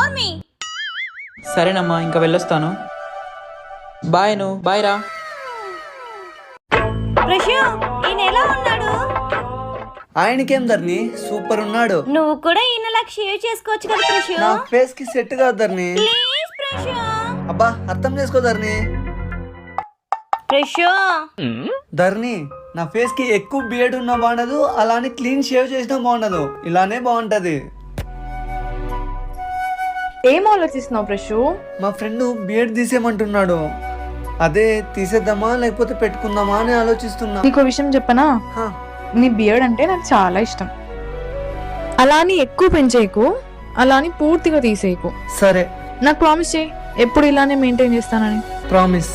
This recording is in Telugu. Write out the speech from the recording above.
నోర్మి. సరేనమ్మా, ఇంకా వెళ్ళొస్తాను. బాయ్. బాయ్ రా. ప్రశు ఈయన ఎలా ఉన్నాడు? ఆయనకేం ధర్ని, సూపర్ ఉన్నాడు. నువ్వు కూడా ఈయనలాగా షేవ్ చేసుకోవచ్చు కదా ప్రశు. నా ఫేస్ కి సెట్ కాదు ధర్ని. ప్లీజ్ ప్రశు. అబ్బా అర్థం చేసుకో ధర్ని. ప్రశు ధర్ని, నా ఫేస్ కి ఎక్కువ బియర్డ్ ఉన్నా బాగుండదు, అలానే క్లీన్ షేవ్ చేసినా బాగుండదు, ఇలానే బాగుంటది. ఏం ఆలోచిస్తున్నావు ప్రశు? మా ఫ్రెండ్ బియర్డ్ తీసేయమంటున్నాడు. అదే తీసేద్దామా లేకపోతే పెట్టుకుందామా అని ఆలోచిస్తున్నా. నీకు విషయం చెప్పనా? హా, నీ బియర్డ్ అంటే నాకు చాలా ఇష్టం. అలా అని ఎక్కువ పెంచేయకు, అలా అని పూర్తిగా తీసేయకు. సరే నాకు ప్రామిస్ చేయి, ఎప్పుడు ఇలానే మెయింటైన్ చేస్తానని. ప్రామిస్.